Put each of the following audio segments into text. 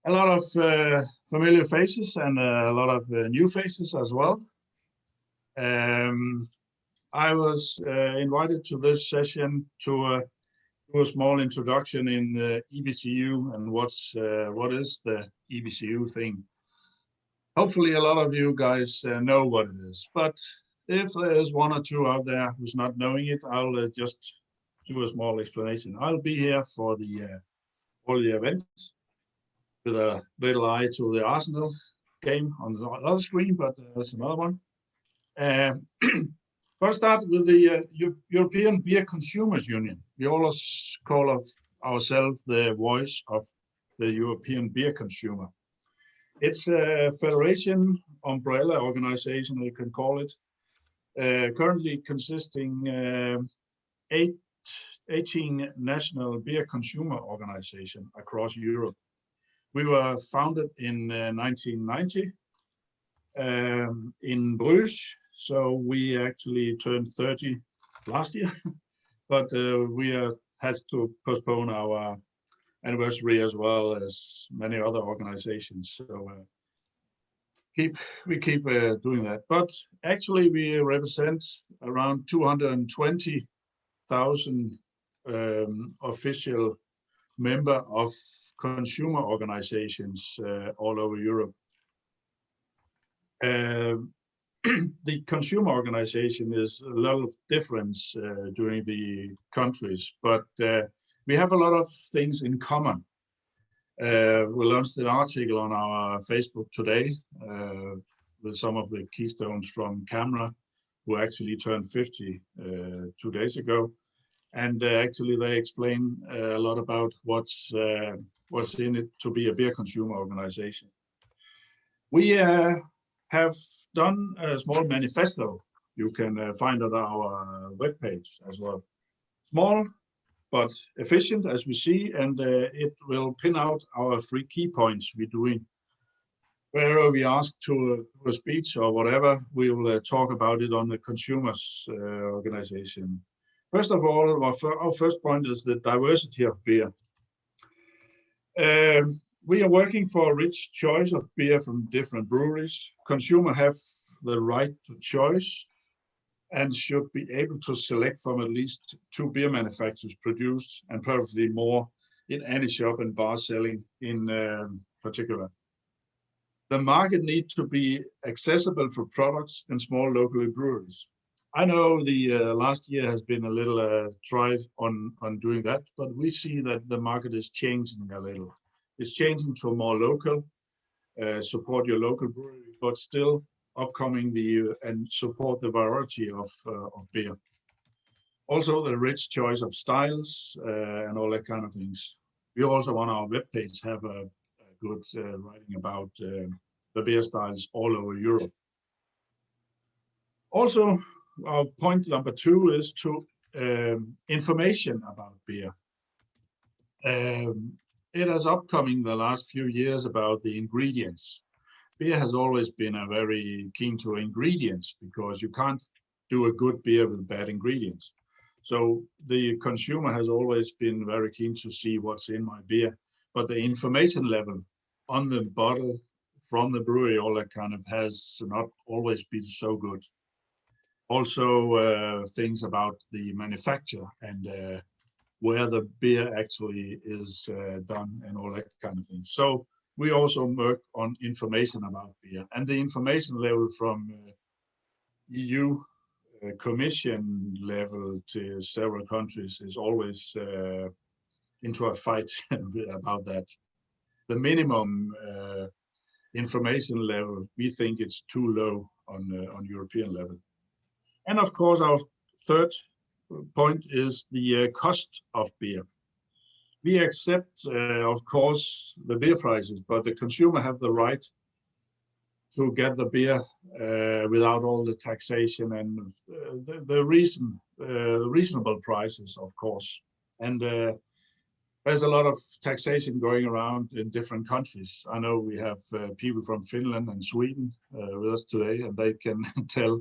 A lot of familiar faces and a lot of new faces as well. I was invited to this session to do a small introduction in the EBCU and what is the EBCU thing. Hopefully a lot of you guys know what it is, but if there's one or two out there who's not knowing it, I'll just do a small explanation. I'll be here for all the events with a little eye to the Arsenal game on the other screen, but that's another one. Let's start with the European Beer Consumers Union. We always call ourselves the voice of the European beer consumer. It's a federation, umbrella organization, you can call it, currently consisting 18 national beer consumer organizations across Europe. We were founded in 1990 in Bruges, so we actually turned 30 last year, but we had to postpone our anniversary as well as many other organizations. So we keep doing that. But actually, we represent around 220,000 official member of consumer organizations all over Europe. The consumer organization is a lot of difference during the countries, but we have a lot of things in common. We launched an article on our Facebook today with some of the keystones from Camera, who actually turned 50 2 days ago. And actually they explain a lot about what's in it to be a beer consumer organization. We have done a small manifesto you can find on our webpage as well. Small but efficient, as we see, and it will pin out our 3 key points we're doing. Wherever we ask to a speech or whatever, we will talk about it on the consumers organization. First of all, our first point is the diversity of beer. We are working for a rich choice of beer from different breweries. Consumers have the right to choice and should be able to select from at least 2 beer manufacturers produced, and probably more in any shop and bar selling in particular. The market needs to be accessible for products and small local breweries. I know the last year has been a little tried on doing that, but we see that the market is changing a little. It's changing to a more local, support your local brewery, but still upcoming and support the variety of beer. Also the rich choice of styles and all that kind of things. We also on our webpage have a good writing about the beer styles all over Europe. Also, our point number 2 is to information about beer. It has upcoming the last few years about the ingredients. Beer has always been a very keen to ingredients because you can't do a good beer with bad ingredients. So the consumer has always been very keen to see what's in my beer, but the information level on the bottle from the brewery, all that kind of has not always been so good. Also things about the manufacturer and where the beer actually is done and all that kind of thing. So we also work on information about beer, and the information level from EU Commission level to several countries is always into a fight about that. The minimum information level, we think it's too low on European level. And of course, our third point is the cost of beer. We accept, of course, the beer prices, but the consumer have the right to get the beer without all the taxation and the reasonable prices, of course. And there's a lot of taxation going around in different countries. I know we have people from Finland and Sweden with us today, and they can tell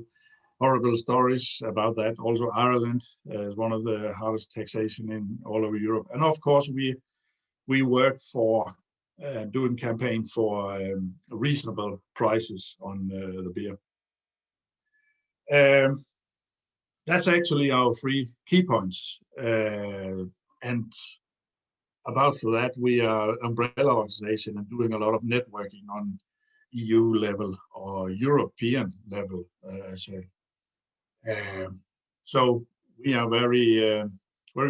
horrible stories about that. Also, Ireland is one of the hardest taxation in all over Europe. And of course, we work for doing campaign for reasonable prices on the beer. That's actually our 3 key points. And about for that, we are an umbrella organization and doing a lot of networking on EU level or European level. So we are very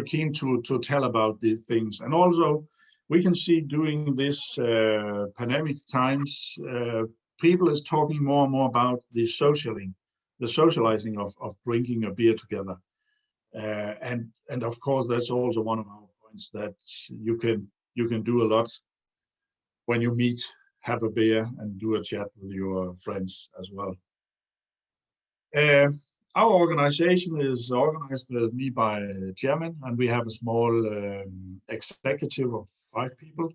keen to tell about these things. And also, we can see during this pandemic times, people is talking more and more about the socializing of drinking a beer together. And of course, that's also one of our points, that you can do a lot when you meet, have a beer, and do a chat with your friends as well. Our organization is organized with me by a chairman, and we have a small executive of 5 people.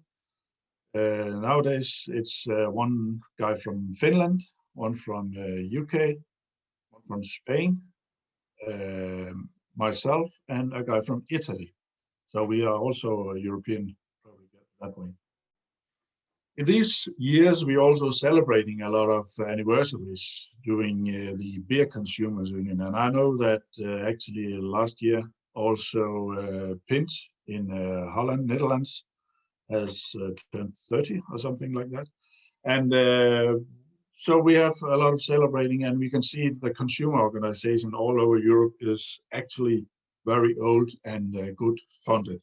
Nowadays, it's one guy from Finland, one from UK, one from Spain, myself, and a guy from Italy. So we are also a European, probably that way. In these years, we're also celebrating a lot of anniversaries during the Beer Consumers Union. And I know that actually last year also Pint in Holland, Netherlands, has turned 30 or something like that. And so we have a lot of celebrating, and we can see the consumer organization all over Europe is actually very old and good funded.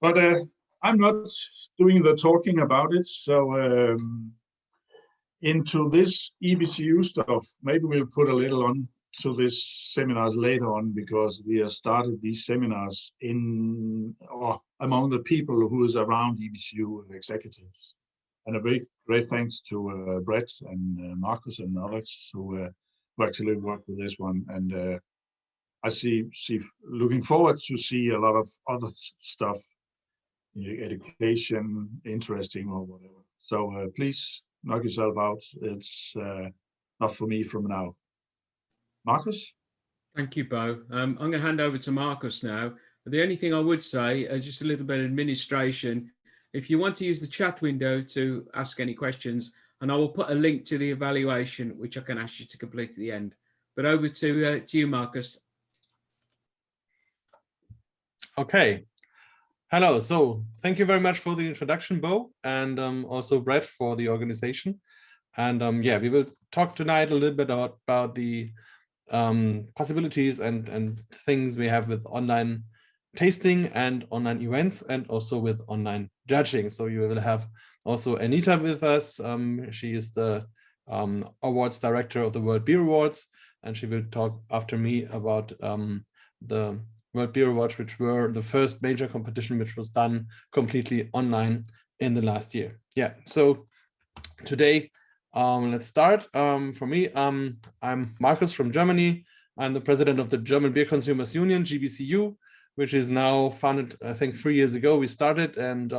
But I'm not doing the talking about it, so into this EBCU stuff, maybe we'll put a little on to this seminars later on, because we have started these seminars among the people who is around EBCU executives. And a great thanks to Brett and Markus and others who actually worked with this one. And I see looking forward to see a lot of other stuff, education, interesting or whatever. So please knock yourself out. It's not for me from now. Markus? Thank you, Bo. I'm going to hand over to Markus now. The only thing I would say, just a little bit of administration, if you want to use the chat window to ask any questions, and I will put a link to the evaluation, which I can ask you to complete at the end. But over to you, Markus. Okay. Hello. So thank you very much for the introduction, Bo, and also Brett for the organization. And yeah, we will talk tonight a little bit about the possibilities and things we have with online tasting and online events, and also with online judging. So you will have also Anita with us. She is the awards director of the World Beer Awards, and she will talk after me about the World Beer Awards, which were the first major competition which was done completely online in the last year. Yeah, so today, let's start. For me, I'm Markus from Germany. I'm the president of the German Beer Consumers Union, GBCU, which is now founded, I think 3 years ago we started, and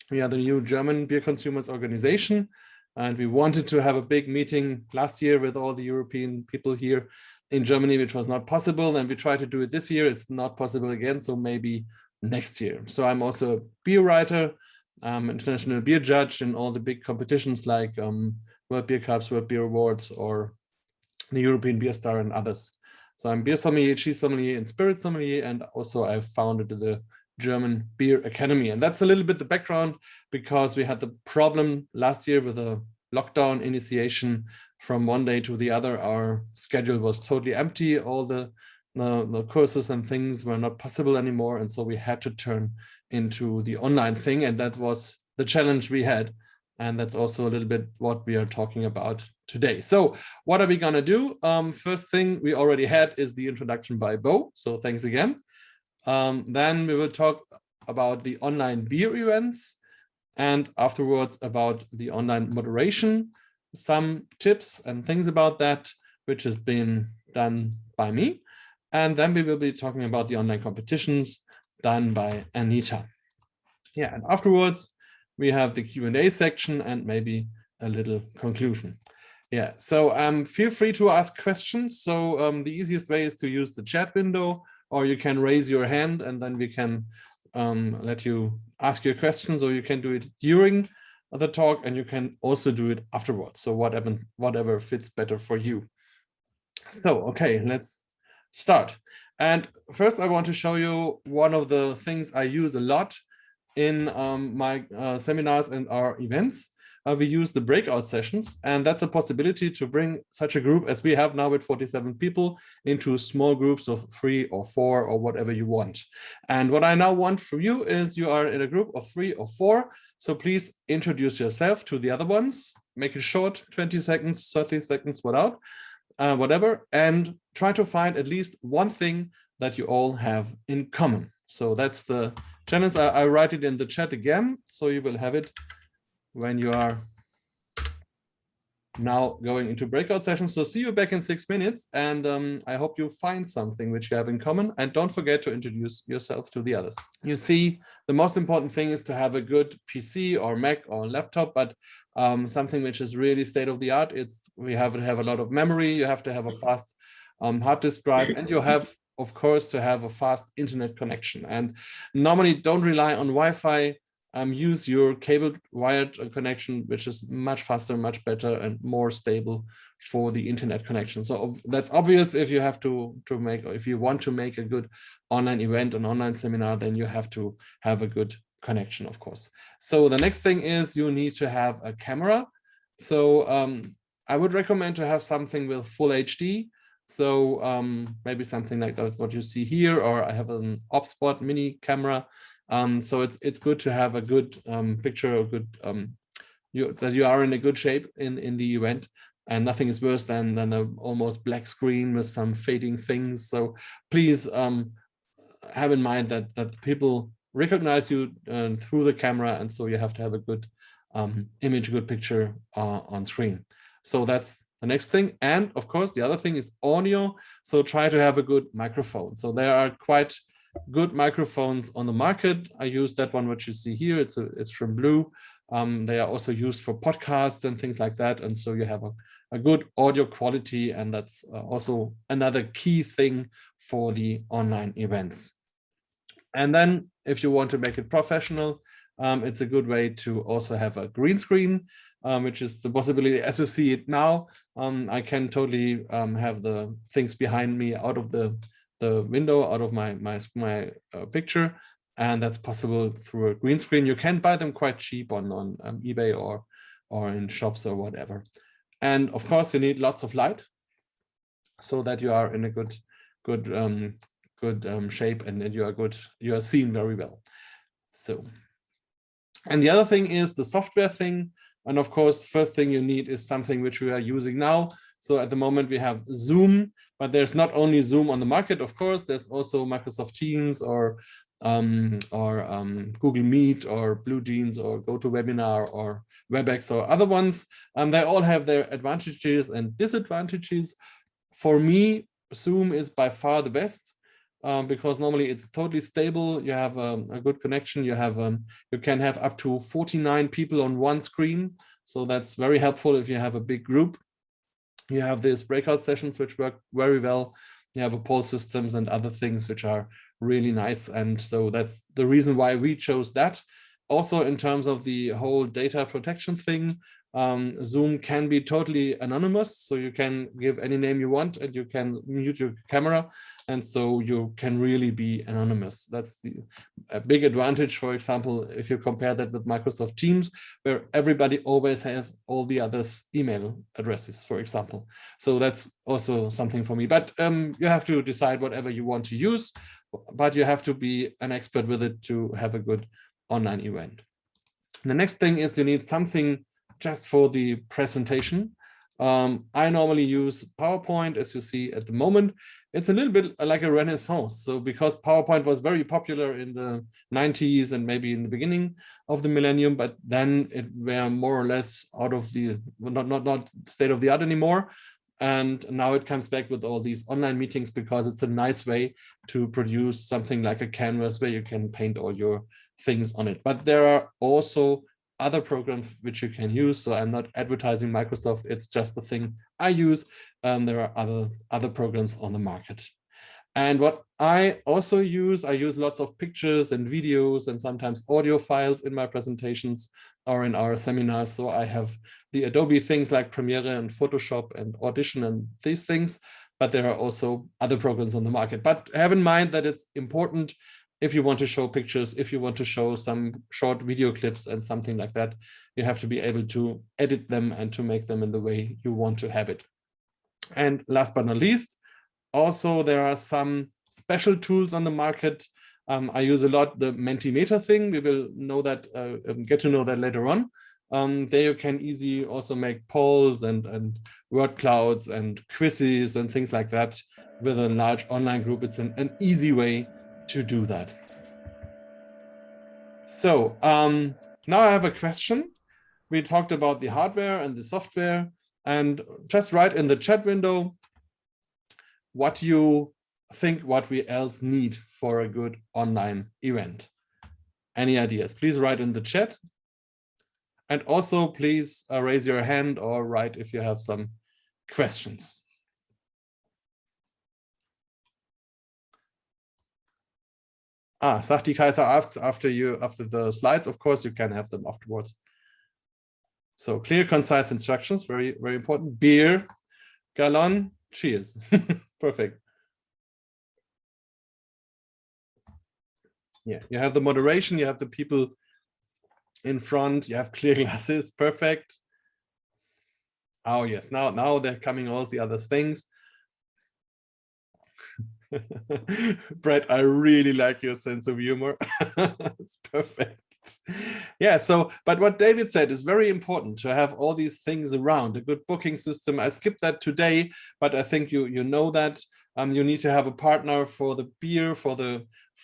we are the new German beer consumers organization. And we wanted to have a big meeting last year with all the European people here in Germany, which was not possible. And we tried to do it this year. It's not possible again, so maybe next year. So I'm also a beer writer, international beer judge in all the big competitions like World Beer Cups, World Beer Awards, or the European Beer Star and others. So I'm beer sommelier, cheese sommelier, and spirit sommelier, and also I founded the German BierAkademie. And that's a little bit the background, because we had the problem last year with a lockdown initiation from one day to the other. Our schedule was totally empty. All the courses and things were not possible anymore. And so we had to turn into the online thing. And that was the challenge we had. And that's also a little bit what we are talking about today. So what are we going to do? First thing we already had is the introduction by Bo. So thanks again. Then we will talk about the online beer events, and afterwards about the online moderation, some tips and things about that, which has been done by me. And then we will be talking about the online competitions done by Anita. Yeah, and afterwards we have the Q&A section and maybe a little conclusion. Yeah, so feel free to ask questions. So the easiest way is to use the chat window, or you can raise your hand and then we can let you ask your questions, or you can do it during the talk, and you can also do it afterwards. So whatever fits better for you. So, okay, let's start. And first I want to show you one of the things I use a lot in my seminars and our events. We use the breakout sessions, and that's a possibility to bring such a group as we have now with 47 people into small groups of 3 or 4 or whatever you want. And what I now want from you is you are in a group of 3 or 4. So please introduce yourself to the other ones, make it short, 20 seconds, 30 seconds, whatever, and try to find at least one thing that you all have in common. So that's the challenge. I write it in the chat again, so you will have it when you are now going into breakout sessions. So see you back in 6 minutes, and I hope you find something which you have in common, and don't forget to introduce yourself to the others. You see, the most important thing is to have a good PC or Mac or laptop, but something which is really state of the art. We have to have a lot of memory, you have to have a fast hard disk drive, and you have, of course, to have a fast internet connection. And normally don't rely on Wi-Fi. Use your cable wired connection, which is much faster, much better, and more stable for the internet connection. So that's obvious. If you have if you want to make a good online event, an online seminar, then you have to have a good connection, of course. So the next thing is you need to have a camera. So I would recommend to have something with full HD. So maybe something like that, what you see here, or I have an OpSpot mini camera. So it's good to have a good picture, a good that you are in a good shape in the event, and nothing is worse than an almost black screen with some fading things. So please have in mind that people recognize you through the camera, and so you have to have a good image, good picture on screen. So that's the next thing. And of course, the other thing is audio. So try to have a good microphone. So there are quite good microphones on the market. I use that one which you see here. It's from Blue. They are also used for podcasts and things like that, and so you have a good audio quality, and that's also another key thing for the online events. And then if you want to make it professional, it's a good way to also have a green screen, which is the possibility. As you see it now, I can totally have the things behind me out of the window, out of my picture, and that's possible through a green screen. You can buy them quite cheap on eBay or in shops or whatever. And of course, you need lots of light so that you are in a good shape, and then you are seen very well. So, and the other thing is the software thing. And of course, first thing you need is something which we are using now. So at the moment we have Zoom, but there's not only Zoom on the market, of course, there's also Microsoft Teams or Google Meet or BlueJeans or GoToWebinar or WebEx or other ones. They all have their advantages and disadvantages. For me, Zoom is by far the best because normally it's totally stable. You have a good connection. You can have up to 49 people on one screen. So that's very helpful if you have a big group. You have these breakout sessions which work very well. You have a poll systems and other things which are really nice. And so that's the reason why we chose that. Also, in terms of the whole data protection thing, Zoom can be totally anonymous. So you can give any name you want and you can mute your camera. And so you can really be anonymous. That's a big advantage, for example, if you compare that with Microsoft Teams, where everybody always has all the others' email addresses, for example. So that's also something for me. But you have to decide whatever you want to use, but you have to be an expert with it to have a good online event. The next thing is you need something just for the presentation. I normally use PowerPoint, as you see at the moment. It's a little bit like a renaissance. So because PowerPoint was very popular in the 90s and maybe in the beginning of the millennium, but then it were more or less out of the, not state of the art anymore. And now it comes back with all these online meetings because it's a nice way to produce something like a canvas where you can paint all your things on it. But there are also other programs which you can use. So I'm not advertising Microsoft, it's just the thing I use. There are other programs on the market. And what I also use, I use lots of pictures and videos and sometimes audio files in my presentations or in our seminars. So I have the Adobe things like Premiere and Photoshop and Audition and these things, but there are also other programs on the market. But have in mind that it's important if you want to show pictures, if you want to show some short video clips and something like that, you have to be able to edit them and to make them in the way you want to have it. And last but not least, also there are some special tools on the market. I use a lot the Mentimeter thing. We will know that, get to know that later on. There you can easily also make polls and word clouds and quizzes and things like that with a large online group. It's an easy way to do that. So now I have a question. We talked about the hardware and the software, and just write in the chat window what you think what we else need for a good online event. Any ideas? Please write in the chat. And also please raise your hand or write if you have some questions. Sahti Kaiser asks after the slides. Of course, you can have them afterwards. So clear, concise instructions, very, very important. Beer, gallon, cheers. Perfect. Yeah, you have the moderation, you have the people in front, you have clear glasses, perfect. Oh yes, now they're coming all the other things. Brett, I really like your sense of humor. It's perfect. Yeah, so, but what David said is very important to have all these things around, a good booking system. I skipped that today, but I think you know that. You need to have a partner for the beer, for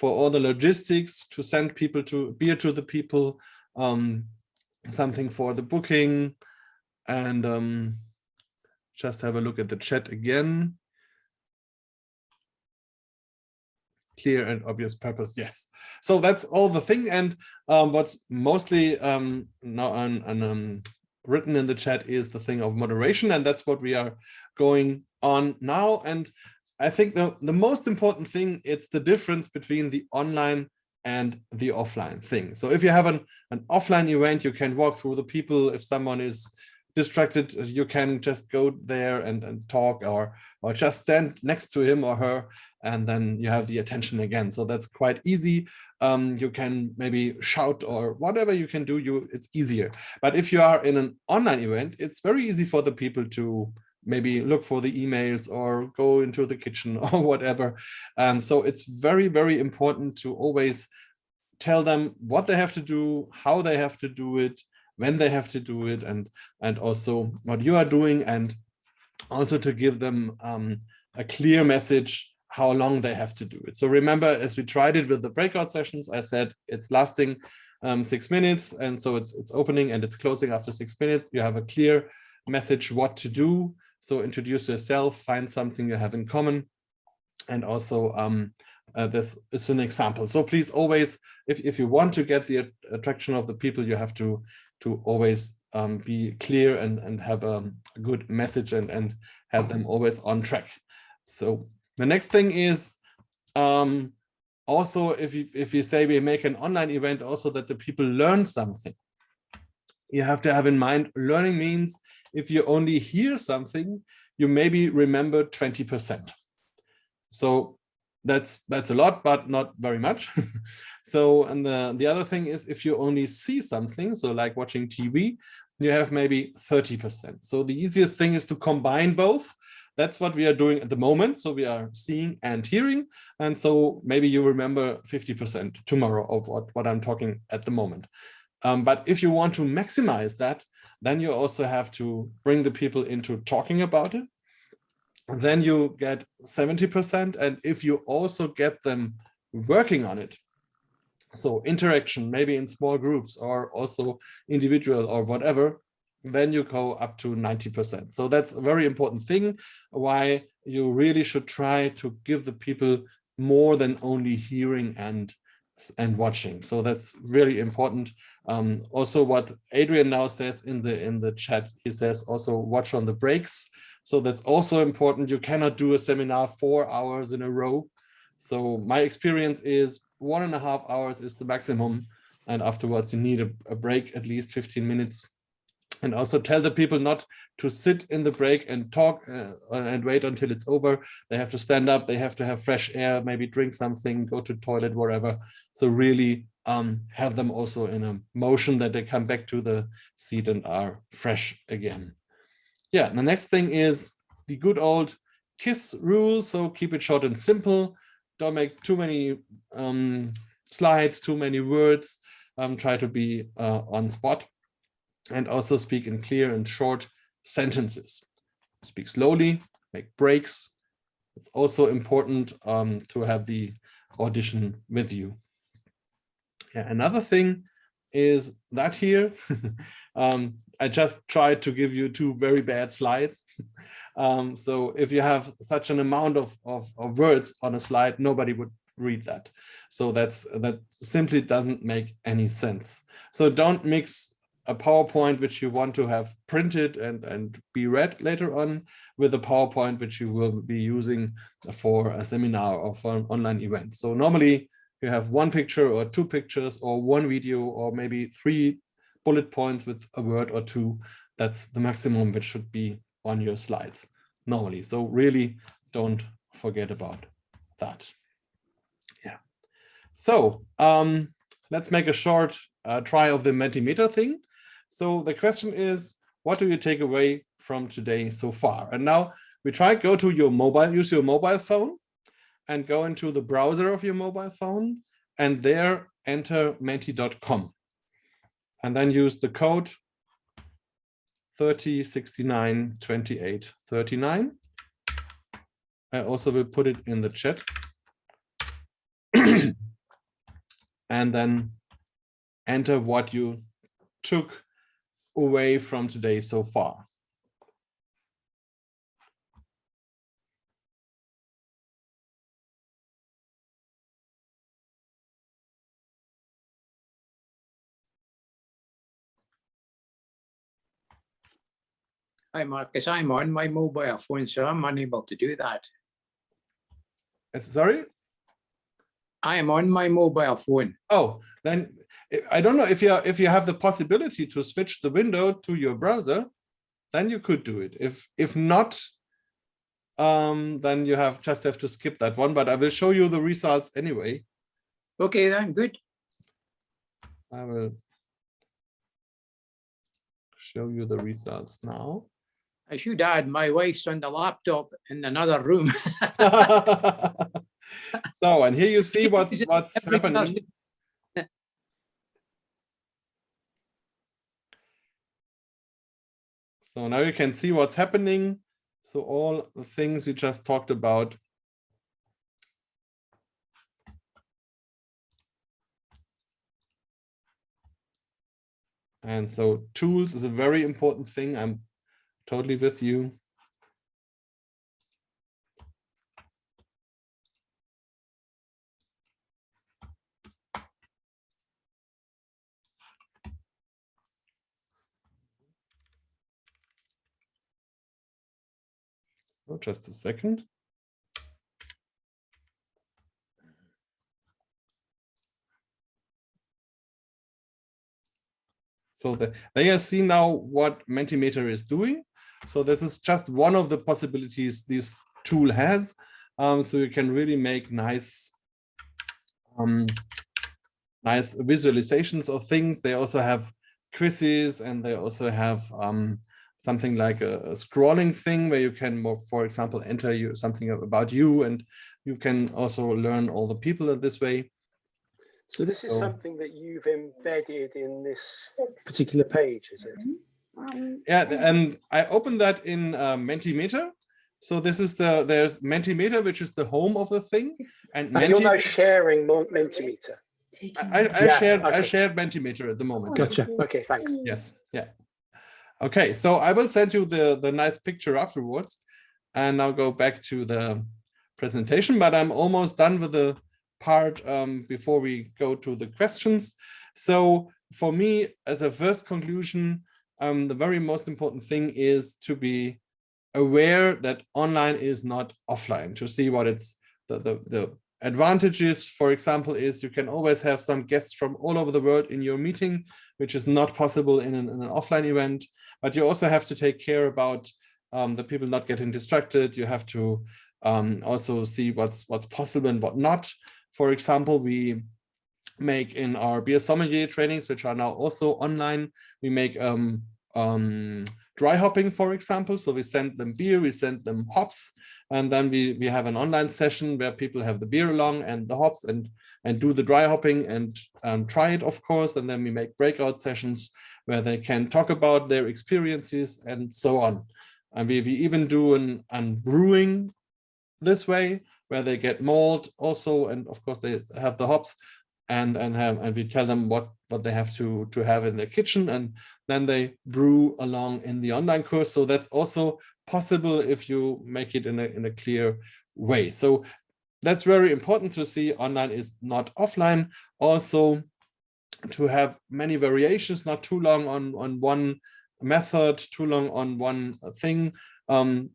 all the logistics, to send people to beer to the people, something for the booking, and just have a look at the chat again. Clear and obvious purpose, yes. So that's all the thing, and what's mostly now written in the chat is the thing of moderation, and that's what we are going on now. And I think the most important thing, it's the difference between the online and the offline thing. So if you have an offline event, you can walk through the people. If someone is distracted, you can just go there and talk, or just stand next to him or her, and then you have the attention again. So that's quite easy. You can maybe shout or whatever you can do, it's easier. But if you are in an online event, it's very easy for the people to maybe look for the emails or go into the kitchen or whatever. And so it's very, very important to always tell them what they have to do, how they have to do it, when they have to do it, and also what you are doing, and also to give them a clear message how long they have to do it. So remember, as we tried it with the breakout sessions, I said it's lasting 6 minutes, and so it's opening and it's closing after 6 minutes. You have a clear message what to do. So introduce yourself, find something you have in common, and also this is an example. So please always, if you want to get the attraction of the people, you have to always be clear and have a good message and have them always on track. So the next thing is also, if you say we make an online event, also that the people learn something. You have to have in mind, learning means if you only hear something, you maybe remember 20%. So that's a lot, but not very much. So, and the other thing is, if you only see something, so like watching TV, you have maybe 30%. So the easiest thing is to combine both. That's what we are doing at the moment. So we are seeing and hearing. And so maybe you remember 50% tomorrow of what I'm talking at the moment. But if you want to maximize that, then you also have to bring the people into talking about it. Then you get 70%. And if you also get them working on it, so interaction, maybe in small groups or also individual or whatever, then you go up to 90%. So that's a very important thing, why you really should try to give the people more than only hearing and watching. So that's really important. Also what Adrian now says in the chat, he says also watch on the breaks. So that's also important. You cannot do a seminar 4 hours in a row. So my experience is 1.5 hours is the maximum. And afterwards you need a break, at least 15 minutes. And also tell the people not to sit in the break and talk and wait until it's over. They have to stand up, they have to have fresh air, maybe drink something, go to toilet, whatever. So really have them also in a motion that they come back to the seat and are fresh again. Yeah, the next thing is the good old KISS rule. So keep it short and simple. Don't make too many slides, too many words. Try to be on spot. And also speak in clear and short sentences. Speak slowly, make breaks. It's also important to have the audition with you. Yeah, another thing is that here, I just tried to give you 2 very bad slides. So if you have such an amount of words on a slide, nobody would read that. So that simply doesn't make any sense. So don't mix a PowerPoint which you want to have printed and be read later on with a PowerPoint which you will be using for a seminar or for an online event. So normally you have 1 picture or 2 pictures or 1 video or maybe 3 bullet points with a word or 2. That's the maximum which should be on your slides normally. So really don't forget about that. Yeah. So let's make a short try of the Mentimeter thing. So the question is, what do you take away from today so far? And now we try go to your mobile, use your mobile phone and go into the browser of your mobile phone and there enter menti.com and then use the code 30692839. I also will put it in the chat. And then enter what you took away from today so far. Hi, Marcus. I'm on my mobile phone, so I'm unable to do that. Sorry? I am on my mobile phone. Oh, then I don't know if you have the possibility to switch the window to your browser, then you could do it. If not, then you just have to skip that one. But I will show you the results anyway. Okay, then good. I will show you the results now. I should add my wife's on the laptop in another room. So, and here you see what's happening. So now you can see what's happening. So all the things we just talked about. And so tools is a very important thing. I'm totally with you. So just a second. So there you see now what Mentimeter is doing. So this is just one of the possibilities this tool has. So you can really make nice visualizations of things. They also have quizzes and they also have something like a scrolling thing where you can, for example, enter something about you, and you can also learn all the people this way. So this is something that you've embedded in this particular page, is it? Yeah, and I opened that in Mentimeter. So this is there's Mentimeter, which is the home of the thing, and you're now sharing Mentimeter. I shared Mentimeter at the moment. Gotcha. Okay, thanks. Yes. Yeah. Okay, so I will send you the nice picture afterwards, and I'll go back to the presentation. But I'm almost done with the part before we go to the questions. So for me, as a first conclusion, the very most important thing is to be aware that online is not offline, to see what it's the advantages, for example, is you can always have some guests from all over the world in your meeting, which is not possible in an offline event. But you also have to take care about the people not getting distracted. You have to also see what's possible and what not. For example, we make in our beer sommelier trainings, which are now also online, we make dry hopping, for example. So we send them beer, we send them hops, and then we have an online session where people have the beer along and the hops and do the dry hopping and try it, of course. And then we make breakout sessions where they can talk about their experiences and so on. And we even do an brewing this way, where they get malt also, and of course they have the hops, and we tell them what they have to have in their kitchen, and then they brew along in the online course. So that's also possible if you make it in a clear way. So that's very important to see. Online is not offline. Also, to have many variations, not too long on one method, too long on one thing,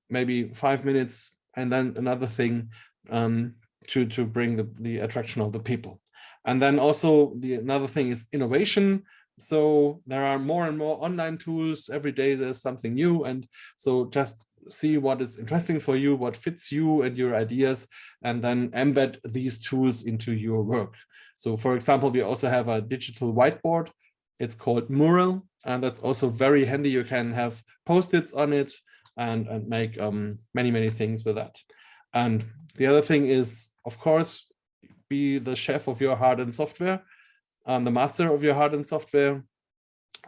maybe 5 minutes and then another thing, to bring the attraction of the people. And then also another thing is innovation. So there are more and more online tools. Every day there's something new. And so just see what is interesting for you, what fits you and your ideas, and then embed these tools into your work. So for example, we also have a digital whiteboard. It's called Mural, and that's also very handy. You can have Post-its on it and make many things with that. And the other thing is, of course, be the chef of your hard and software, the master of your hard and software.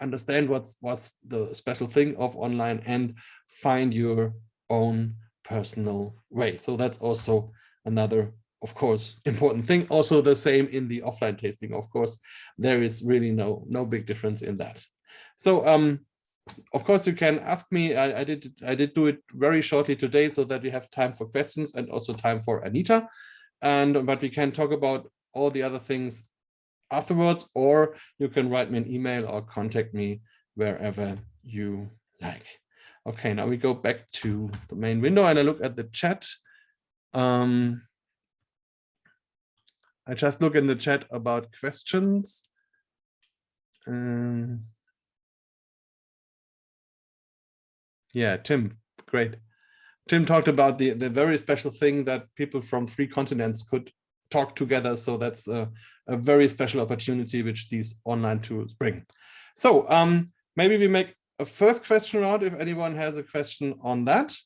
Understand what's the special thing of online and find your own personal way. So that's also another, of course, important thing. Also the same in the offline tasting. Of course, there is really no big difference in that. So of course, you can ask me. I did do it very shortly today so that we have time for questions and also time for Anita. But we can talk about all the other things afterwards, or you can write me an email or contact me wherever you like. Okay, now we go back to the main window and I look at the chat. I just look in the chat about questions. Yeah, Tim, great. Tim talked about the very special thing that people from 3 continents could talk together. So that's a very special opportunity which these online tools bring. So maybe we make a first question round if anyone has a question on that.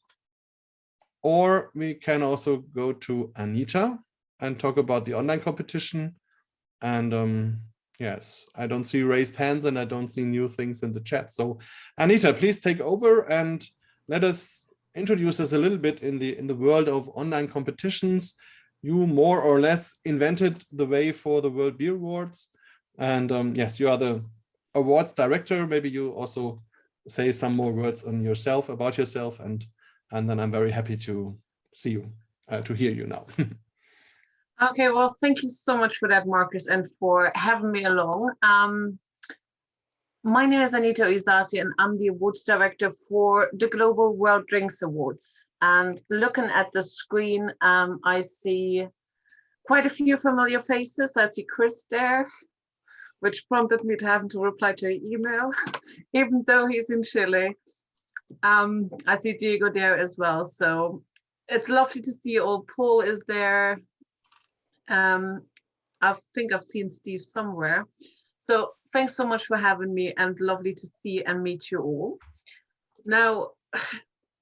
Or we can also go to Anita and talk about the online competition. And yes, I don't see raised hands and I don't see new things in the chat. So Anita, please take over and let us introduce us a little bit in the world of online competitions. You more or less invented the way for the World Beer Awards. And yes, you are the awards director. Maybe you also say some more words on yourself, about yourself, and then I'm very happy to see you, to hear you now. Okay, well, thank you so much for that, Markus, and for having me along. My name is Anita Ujszaszi, and I'm the awards director for the Global World Drinks Awards. And looking at the screen, I see quite a few familiar faces. I see Chris there, which prompted me to having to reply to an email, even though he's in Chile. I see Diego there as well. So it's lovely to see you all. Paul is there. I think I've seen Steve somewhere. So thanks so much for having me, and lovely to see and meet you all. Now,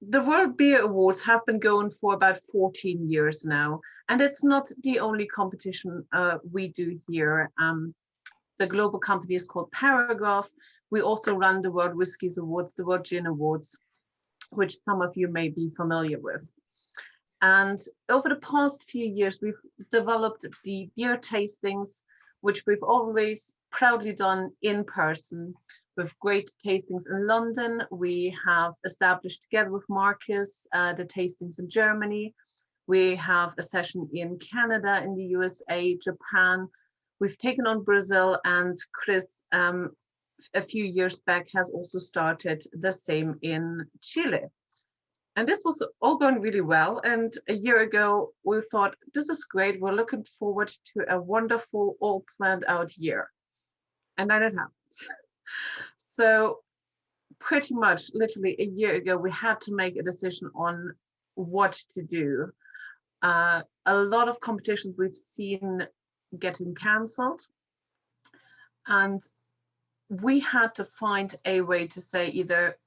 the World Beer Awards have been going for about 14 years now, and it's not the only competition we do here. The global company is called Paragraph. We also run the World Whiskies Awards, the World Gin Awards, which some of you may be familiar with. And over the past few years, we've developed the beer tastings, which we've always proudly done in person with great tastings in London. We have established together with Markus the tastings in Germany. We have a session in Canada, in the USA, Japan. We've taken on Brazil, and Chris, a few years back, has also started the same in Chile. And this was all going really well. And a year ago, we thought, this is great. We're looking forward to a wonderful, all planned out year. And then it happened. So pretty much literally a year ago, we had to make a decision on what to do. A lot of competitions we've seen getting cancelled. And we had to find a way to say either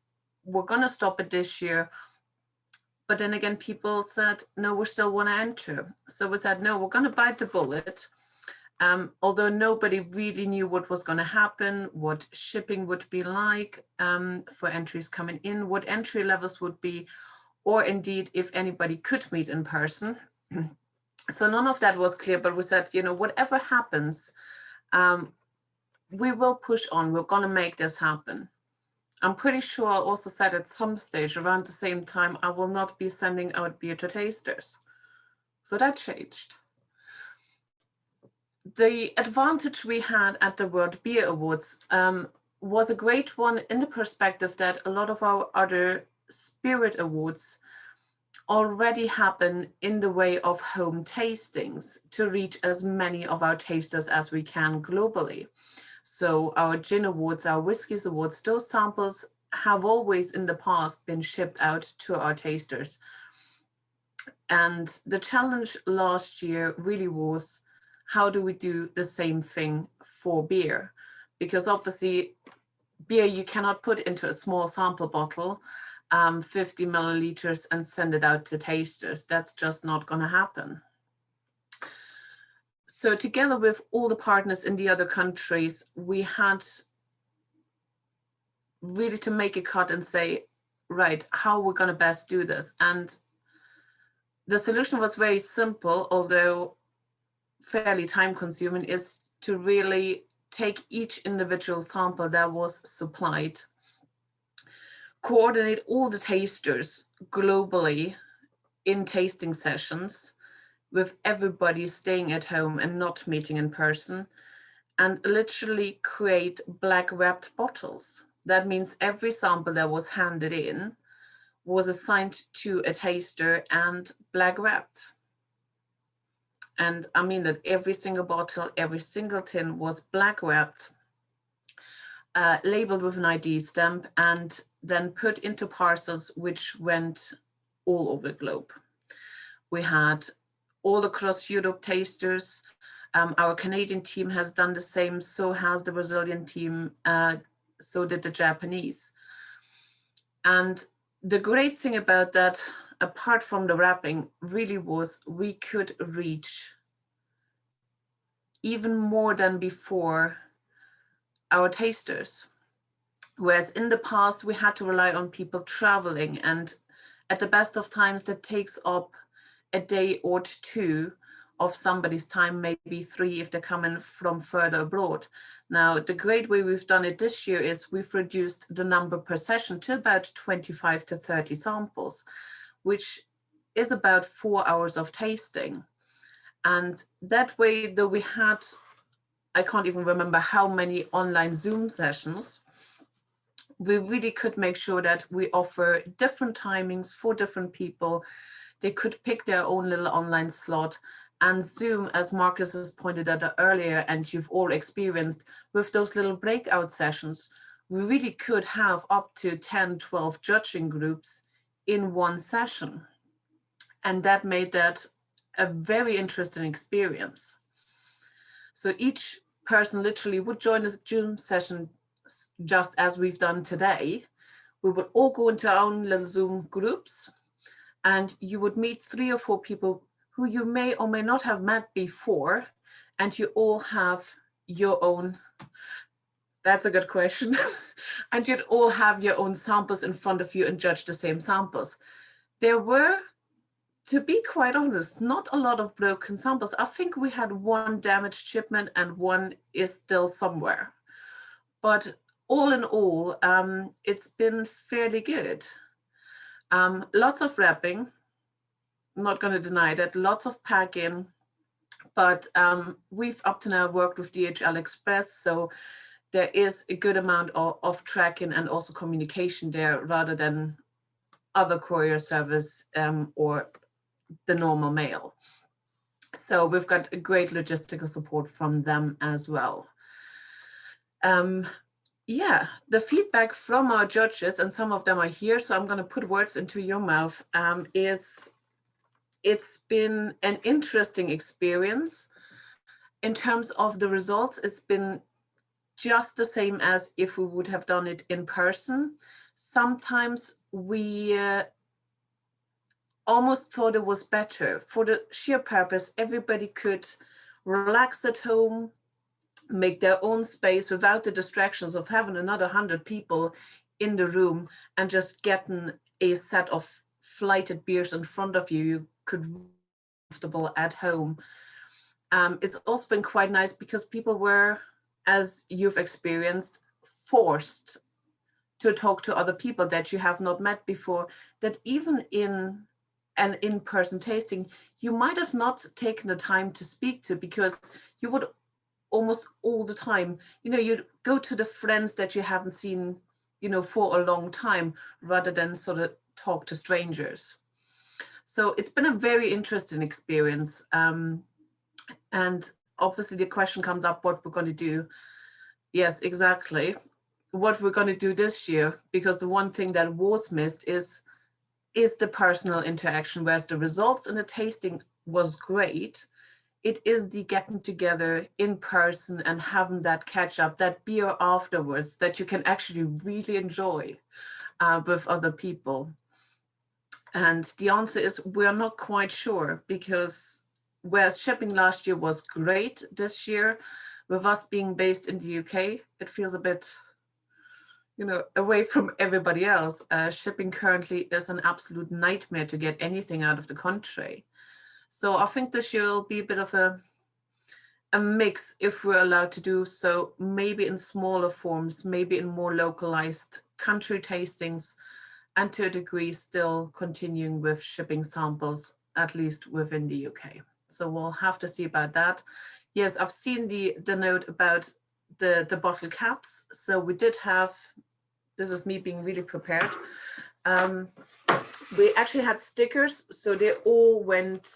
we're going to stop it this year, but then again, people said, no, we still want to enter. So we said, no, we're going to bite the bullet. Although nobody really knew what was going to happen, what shipping would be like for entries coming in, what entry levels would be, or indeed if anybody could meet in person. So none of that was clear, but we said, you know, whatever happens, we will push on. We're going to make this happen. I'm pretty sure I also said at some stage around the same time, I will not be sending out beer to tasters. So that changed. The advantage we had at the World Beer Awards was a great one in the perspective that a lot of our other spirit awards already happen in the way of home tastings to reach as many of our tasters as we can globally. So our gin awards, our whiskeys awards, those samples have always in the past been shipped out to our tasters. And the challenge last year really was, how do we do the same thing for beer? Because obviously beer you cannot put into a small sample bottle, 50 milliliters, and send it out to tasters. That's just not going to happen. So together with all the partners in the other countries, we had really to make a cut and say, right, how we're going to best do this. And the solution was very simple, although fairly time consuming, is to really take each individual sample that was supplied, coordinate all the tasters globally in tasting sessions, with everybody staying at home and not meeting in person, and literally create black wrapped bottles. That means every sample that was handed in was assigned to a taster and black wrapped. And I mean that every single bottle, every single tin was black wrapped, labeled with an ID stamp, and then put into parcels which went all over the globe. We had all across Europe tasters. Our Canadian team has done the same, so has the Brazilian team, so did the Japanese. And the great thing about that, apart from the wrapping, really was we could reach even more than before our tasters. Whereas in the past, we had to rely on people traveling, and at the best of times, that takes up a day or two of somebody's time, maybe 3 if they're coming from further abroad. Now, the great way we've done it this year is we've reduced the number per session to about 25 to 30 samples, which is about 4 hours of tasting. And that way, though we had, I can't even remember how many online Zoom sessions, we really could make sure that we offer different timings for different people. They could pick their own little online slot, and Zoom, as Markus has pointed out earlier, and you've all experienced with those little breakout sessions, we really could have up to 10, 12 judging groups in one session. And that made that a very interesting experience. So each person literally would join a Zoom session just as we've done today. We would all go into our own little Zoom groups, and you would meet 3 or 4 people who you may or may not have met before, and you all have your own, that's a good question, and you'd all have your own samples in front of you and judge the same samples. There were, to be quite honest, not a lot of broken samples. I think we had 1 damaged shipment and 1 is still somewhere. But all in all, it's been fairly good. Lots of wrapping, I'm not going to deny that, lots of packing, but we've up to now worked with DHL Express, so there is a good amount of tracking and also communication there, rather than other courier service or the normal mail. So we've got a great logistical support from them as well. Yeah, the feedback from our judges, and some of them are here, so I'm going to put words into your mouth, is it's been an interesting experience. In terms of the results, it's been just the same as if we would have done it in person. Sometimes we almost thought it was better for the sheer purpose everybody could relax at home, make their own space without the distractions of having another 100 people in the room and just getting a set of flighted beers in front of you. You could be comfortable at home. It's also been quite nice because people were, as you've experienced, forced to talk to other people that you have not met before, that even in an in-person tasting, you might have not taken the time to speak to, because you would almost all the time, you know, you'd go to the friends that you haven't seen, you know, for a long time, rather than sort of talk to strangers. So it's been a very interesting experience. And obviously the question comes up, what we're going to do. Yes, exactly. What we're going to do this year, because the one thing that was missed is the personal interaction, whereas the results in the tasting was great. It is the getting together in person and having that catch up, that beer afterwards that you can actually really enjoy with other people. And the answer is we're not quite sure, because whereas shipping last year was great, this year, with us being based in the UK, it feels a bit, you know, away from everybody else. Shipping currently is an absolute nightmare to get anything out of the country. So I think this year will be a bit of a mix, if we're allowed to do so, maybe in smaller forms, maybe in more localized country tastings, and to a degree still continuing with shipping samples, at least within the UK. So we'll have to see about that. Yes, I've seen the note about the bottle caps. So we did have, this is me being really prepared. We actually had stickers, so they all went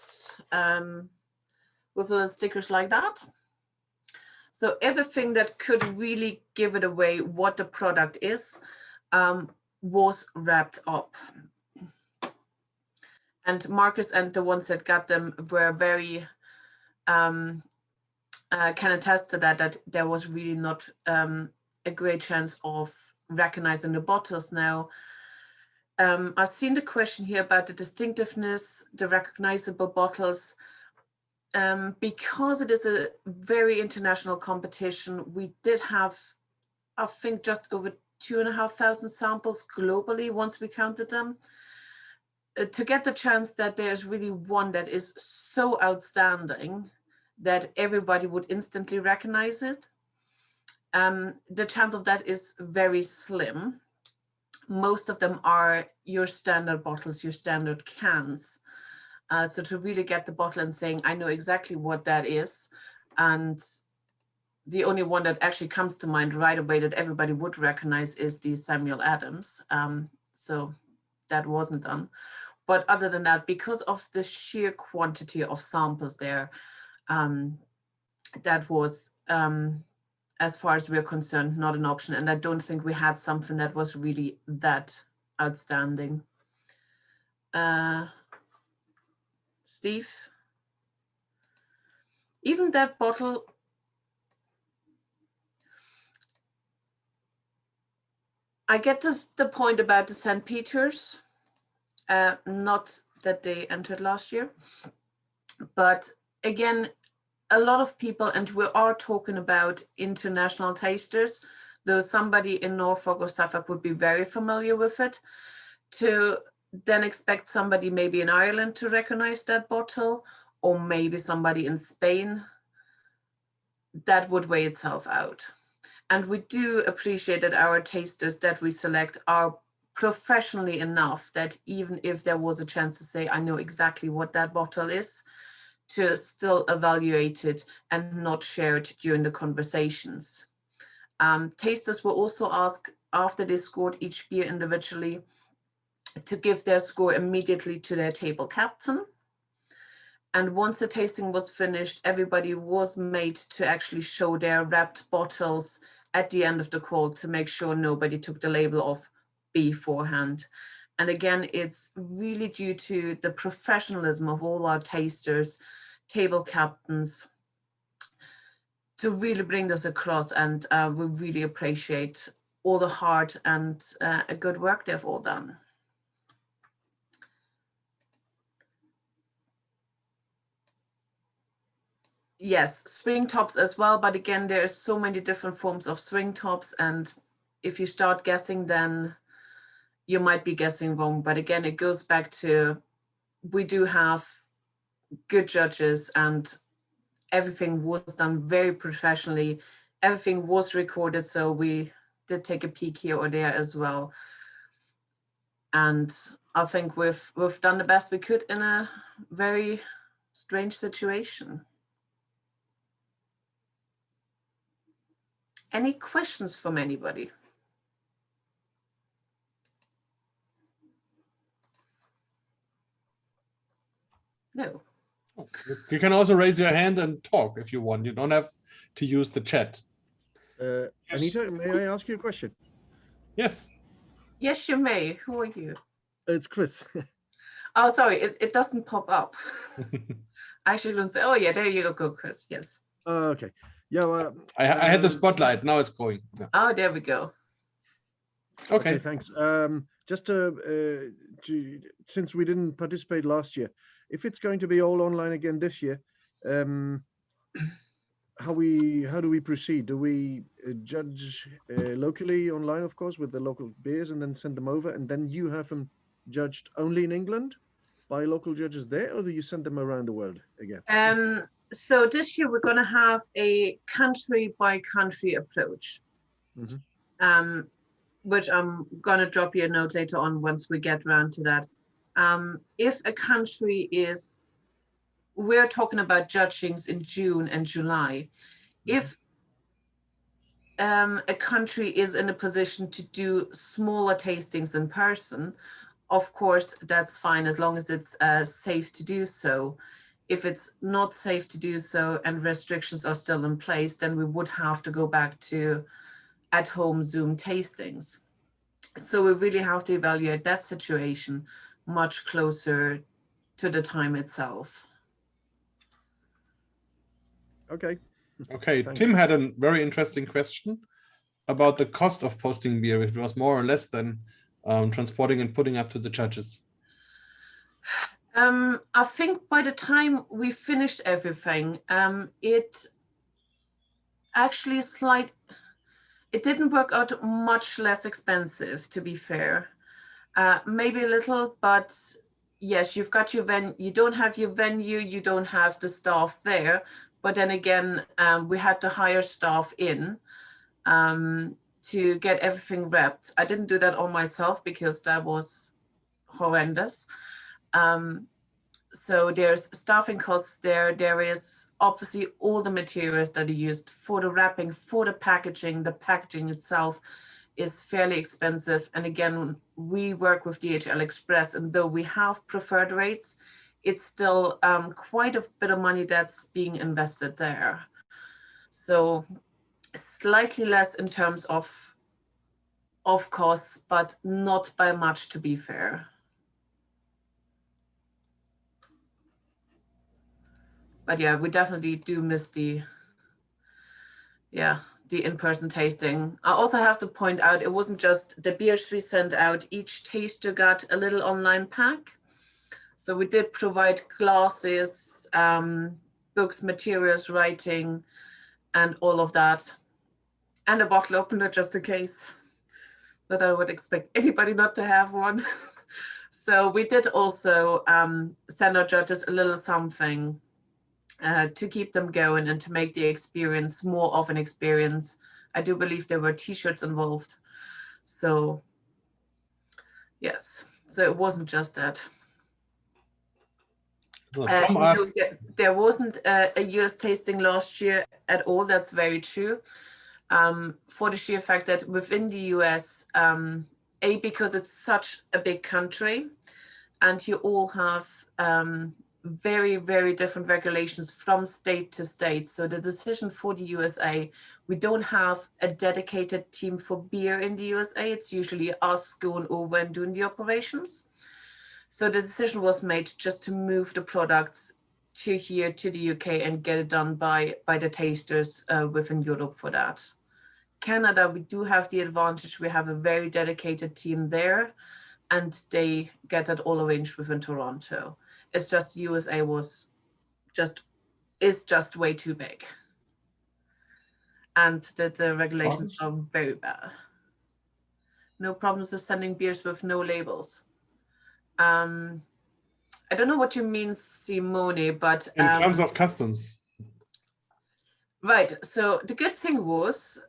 with little stickers like that. So everything that could really give it away what the product is was wrapped up. And Markus and the ones that got them were very, can attest to that there was really not a great chance of recognizing the bottles now. I've seen the question here about the distinctiveness, the recognizable bottles. Because it is a very international competition, we did have, I think, just over 2,500 samples globally once we counted them. To get the chance that there's really one that is so outstanding that everybody would instantly recognize it, the chance of that is very slim. Most of them are your standard bottles, your standard cans. So to really get the bottle and saying, I know exactly what that is, and the only one that actually comes to mind right away that everybody would recognize is the Samuel Adams. So that wasn't done. But other than that, because of the sheer quantity of samples there, that was, as far as we're concerned, not an option. And I don't think we had something that was really that outstanding. Steve? Even that bottle, I get the point about the St. Peter's, not that they entered last year, but again, a lot of people, and we are talking about international tasters, though somebody in Norfolk or Suffolk would be very familiar with it, to then expect somebody maybe in Ireland to recognize that bottle, or maybe somebody in Spain, that would weigh itself out. And we do appreciate that our tasters that we select are professionally enough that even if there was a chance to say, I know exactly what that bottle is, to still evaluate it and not share it during the conversations. Tasters were also asked, after they scored each beer individually, to give their score immediately to their table captain. And once the tasting was finished, everybody was made to actually show their wrapped bottles at the end of the call to make sure nobody took the label off beforehand. And again, it's really due to the professionalism of all our tasters, table captains, to really bring this across. And we really appreciate all the hard and a good work they've all done. Yes, swing tops as well, but again, there are so many different forms of swing tops, and if you start guessing, then you might be guessing wrong. But again, it goes back to, we do have good judges, and everything was done very professionally. Everything was recorded, so we did take a peek here or there as well. And I think we've done the best we could in a very strange situation. Any questions from anybody? No. You can also raise your hand and talk if you want. You don't have to use the chat. Anita, may I ask you a question? Yes. Yes, you may. Who are you? It's Chris. Oh, sorry, it doesn't pop up. I actually don't say, oh yeah, there you go, Chris. Yes. Okay. Yeah, well, I had the spotlight. Now it's going. Yeah. Oh, there we go. Okay. Thanks. Just since we didn't participate last year, if it's going to be all online again this year, how do we proceed? Do we judge locally online, of course, with the local beers, and then send them over, and then you have them judged only in England by local judges there, or do you send them around the world again? So this year we're going to have a country by country approach, which I'm going to drop you a note later on once we get around to that. If a country is, we're talking about judgings in June and July. If a country is in a position to do smaller tastings in person, of course, that's fine as long as it's safe to do so. If it's not safe to do so and restrictions are still in place, then we would have to go back to at-home Zoom tastings. So we really have to evaluate that situation much closer to the time itself. Okay. Okay, Thanks. Tim had a very interesting question about the cost of posting beer. It was more or less than transporting and putting up to the judges. I think by the time we finished everything, it actually it didn't work out much less expensive, to be fair. Maybe a little, but yes, you've got your you don't have your venue, you don't have the staff there. But then again, we had to hire staff in to get everything wrapped. I didn't do that all myself because that was horrendous. So there's staffing costs there. There is obviously all the materials that are used for the wrapping, for the packaging. The packaging itself is fairly expensive. And again, we work with DHL Express, and though we have preferred rates, it's still quite a bit of money that's being invested there. So slightly less in terms of costs, but not by much, to be fair. But yeah, we definitely do miss the in-person tasting. I also have to point out, it wasn't just the beers we sent out. Each taster got a little online pack. So we did provide glasses, books, materials, writing, and all of that. And a bottle opener just in case. But I would expect anybody not to have one. So we did also send our judges a little something to keep them going and to make the experience more of an experience. I do believe there were t-shirts involved. So yes, so it wasn't just that. Well, there wasn't a US tasting last year at all. That's very true. For the sheer fact that within the US, because it's such a big country and you all have very, very different regulations from state to state. So the decision for the USA, we don't have a dedicated team for beer in the USA. It's usually us going over and doing the operations. So the decision was made just to move the products to here, to the UK, and get it done by the tasters within Europe for that. Canada, we do have the advantage. We have a very dedicated team there, and they get that all arranged within Toronto. It's just USA is just way too big. And the regulations are very bad. No problems with sending beers with no labels. I don't know what you mean, Simone, but in terms of customs. Right. So the good thing was,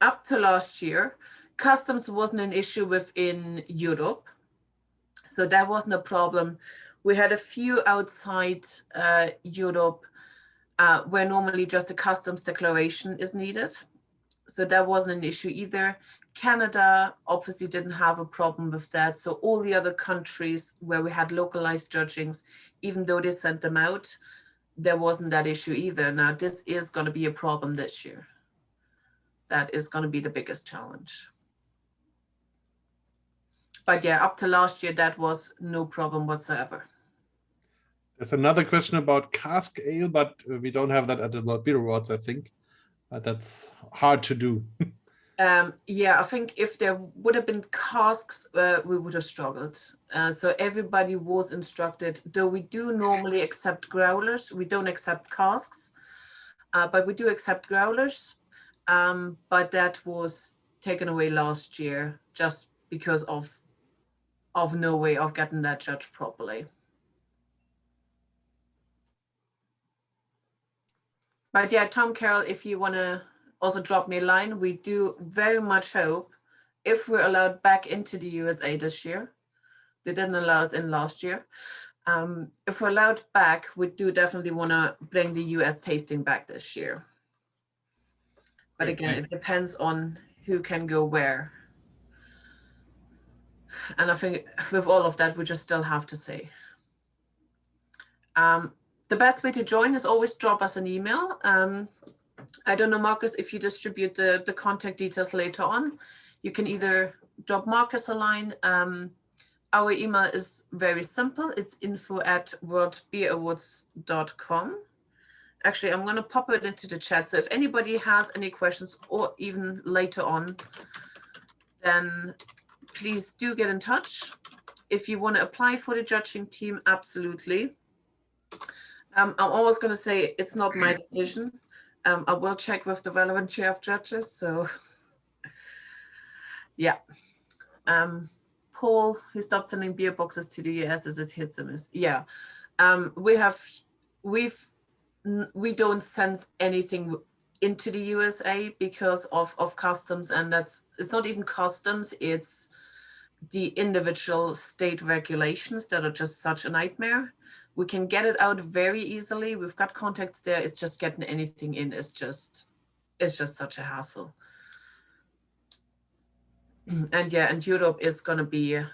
up to last year, customs wasn't an issue within Europe. So that wasn't a problem. We had a few outside Europe where normally just a customs declaration is needed. So that wasn't an issue either. Canada obviously didn't have a problem with that. So all the other countries where we had localized judgings, even though they sent them out, there wasn't that issue either. Now, this is going to be a problem this year. That is going to be the biggest challenge. But yeah, up to last year, that was no problem whatsoever. There's another question about cask ale, but we don't have that at the World Beer Awards, I think. But that's hard to do. Yeah, I think if there would have been casks, we would have struggled. So everybody was instructed, though we do normally accept growlers. We don't accept casks, but we do accept growlers. But that was taken away last year just because of no way of getting that judged properly. But yeah, Tom Carroll, if you want to also drop me a line, we do very much hope, if we're allowed back into the USA this year, they didn't allow us in last year. If we're allowed back, we do definitely want to bring the US tasting back this year. But again, it depends on who can go where. And I think with all of that, we just still have to say. The best way to join is always drop us an email. I don't know, Markus, if you distribute the contact details later on, you can either drop Markus a line. Our email is very simple. It's info@worldbeerawards.com. Actually, I'm going to pop it into the chat. So if anybody has any questions or even later on, then please do get in touch. If you want to apply for the judging team, absolutely. I'm always going to say it's not my decision. I will check with the relevant chair of judges. So yeah. Paul, who stopped sending beer boxes to the US as it hits him, is yeah. We don't send anything into the USA because of customs, and it's not even customs, it's the individual state regulations that are just such a nightmare. We can get it out very easily. We've got contacts there. It's just getting anything in. It's just such a hassle. And yeah, and Europe is going to be a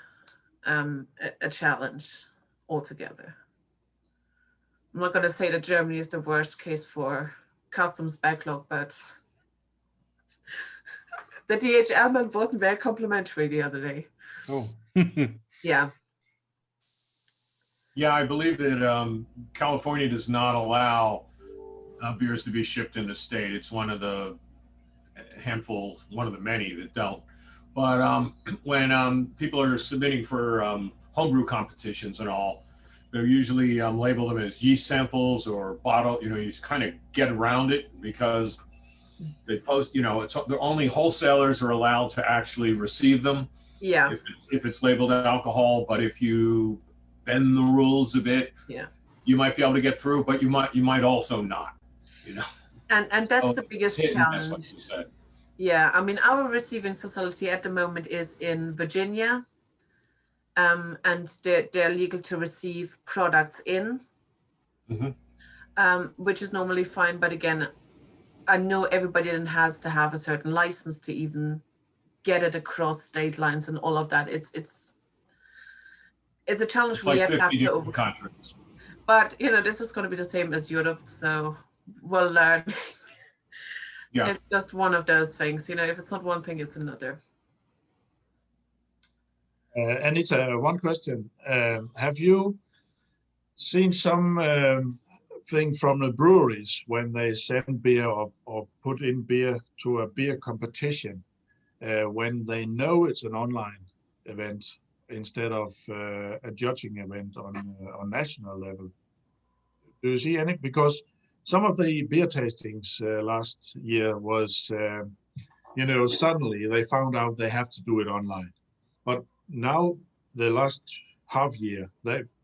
challenge altogether. I'm not going to say that Germany is the worst case for customs backlog, but the DHL man wasn't very complimentary the other day. Oh. Yeah. Yeah, I believe that California does not allow beers to be shipped in the state. It's one of the handful, one of the many that don't. But when people are submitting for homebrew competitions and all, they're usually label them as yeast samples or bottle. You know, you just kind of get around it because they post. You know, they're only wholesalers are allowed to actually receive them. Yeah. If it's labeled alcohol, but if you bend the rules a bit, yeah, you might be able to get through, but you might also not. You know. And that's the biggest challenge. Like you said. Yeah, I mean, our receiving facility at the moment is in Virginia, and they're legal to receive products in, which is normally fine. But again, I know everybody then has to have a certain license to even get it across state lines and all of that. It's a challenge It's we like have 50 to different overcome. countries. But you know, this is going to be the same as Europe, so we'll learn. Yeah. It's just one of those things, you know, if it's not one thing, it's another. Anita, one question. Have you seen some thing from the breweries when they send beer or put in beer to a beer competition when they know it's an online event instead of a judging event on national level? Do you see any? Because some of the beer tastings last year was, you know, suddenly they found out they have to do it online. But now the last half year,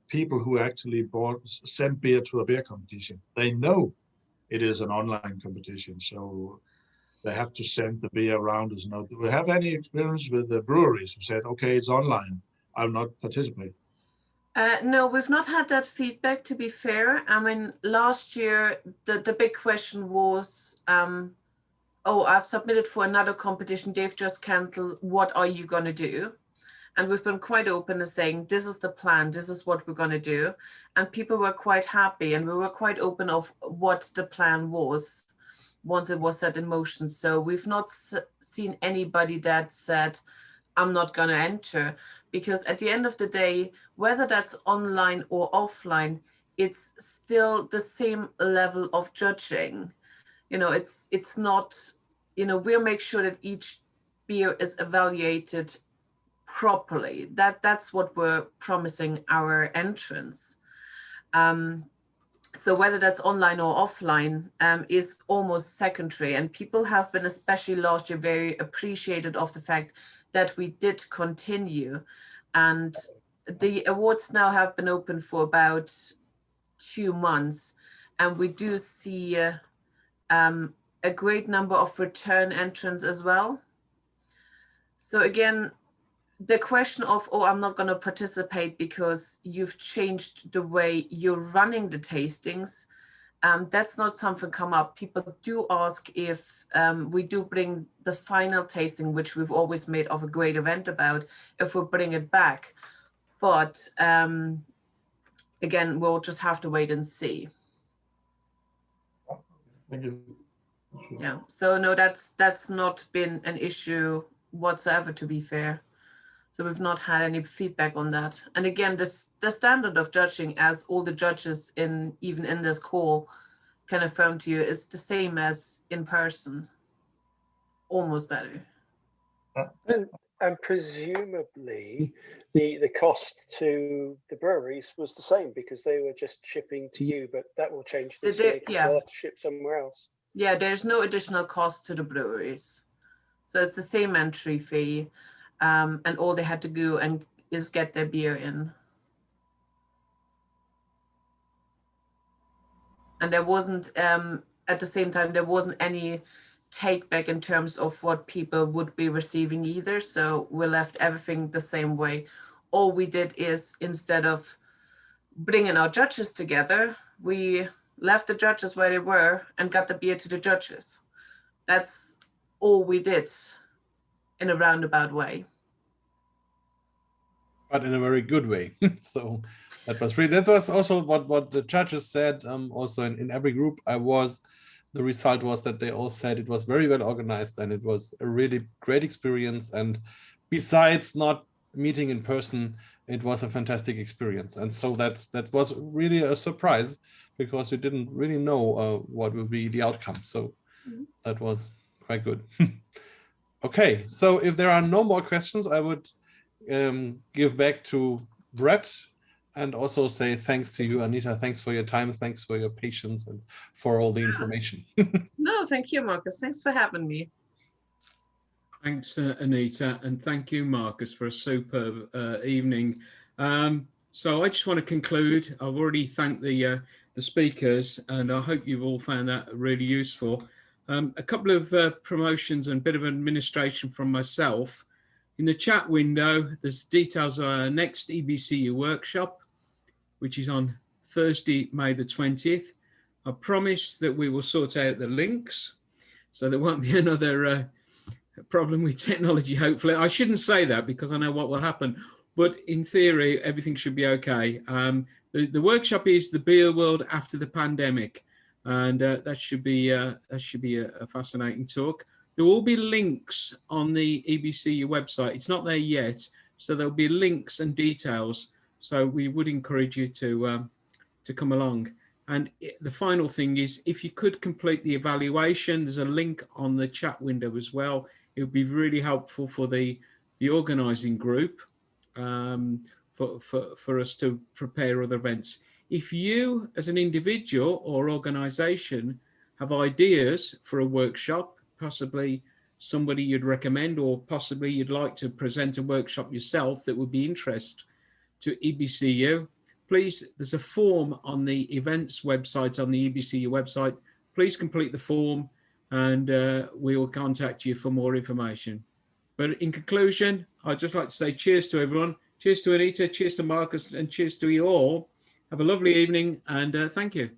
people who actually sent beer to a beer competition, they know it is an online competition, so they have to send the beer around us. Do we have any experience with the breweries who said, okay, it's online, I'll not participate? No, we've not had that feedback, to be fair. I mean, last year, the big question was, oh, I've submitted for another competition, they've just canceled, what are you going to do? And we've been quite open in saying, this is the plan, this is what we're going to do. And people were quite happy, and we were quite open of what the plan was once it was set in motion. So we've not seen anybody that said, I'm not going to enter, because at the end of the day, whether that's online or offline, it's still the same level of judging. You know, it's not, you know, we'll make sure that each beer is evaluated properly. That's what we're promising our entrants. So whether that's online or offline is almost secondary, and people have been, especially last year, very appreciative of the fact that we did continue. And the awards now have been open for about 2 months, and we do see a great number of return entrants as well. So again, the question of, oh, I'm not going to participate because you've changed the way you're running the tastings, that's not something come up. People do ask if we do bring the final tasting, which we've always made of a great event about, if we'll bring it back. But again, we'll just have to wait and see. Thank you. Yeah, so no, that's not been an issue whatsoever, to be fair. So we've not had any feedback on that. And again, the standard of judging, as all the judges even in this call can affirm to you, is the same as in person, almost better. And presumably the cost to the breweries was the same because they were just shipping to you, but that will change this year because they'll have to ship somewhere else. Yeah, there's no additional cost to the breweries. So it's the same entry fee. And all they had to do is get their beer in. And there wasn't, at the same time, there wasn't any take back in terms of what people would be receiving either. So we left everything the same way. All we did is, instead of bringing our judges together, we left the judges where they were and got the beer to the judges. That's all we did in a roundabout way. But in a very good way. So that was also what the judges said. Also in every group I was, the result was that they all said it was very well organized and it was a really great experience. And besides not meeting in person, it was a fantastic experience. And so that was really a surprise because we didn't really know what will be the outcome. So that was quite good. Okay, so if there are no more questions, I would give back to Brett and also say thanks to you, Anita. Thanks for your time. Thanks for your patience and for all the information. No, thank you, Markus. Thanks for having me. Thanks, Anita, and thank you, Markus, for a superb evening. So I just want to conclude. I've already thanked the speakers, and I hope you've all found that really useful. A couple of promotions and a bit of administration from myself. In the chat window, there's details of our next EBCU workshop, which is on Thursday, May the 20th. I promise that we will sort out the links, so there won't be another problem with technology, hopefully. I shouldn't say that because I know what will happen, but in theory, everything should be okay. The workshop is the beer world after the pandemic, and that should be a fascinating talk. There will be links on the EBCU website. It's not there yet, so there'll be links and details. So we would encourage you to come along. And the final thing is, if you could complete the evaluation, there's a link on the chat window as well. It would be really helpful for the organising group for us to prepare other events. If you, as an individual or organisation, have ideas for a workshop, possibly somebody you'd recommend, or possibly you'd like to present a workshop yourself that would be interest to EBCU, please, there's a form on the events website, on the EBCU website. Please complete the form and we will contact you for more information. But in conclusion, I'd just like to say cheers to everyone. Cheers to Anita, cheers to Markus, and cheers to you all. Have a lovely evening and thank you.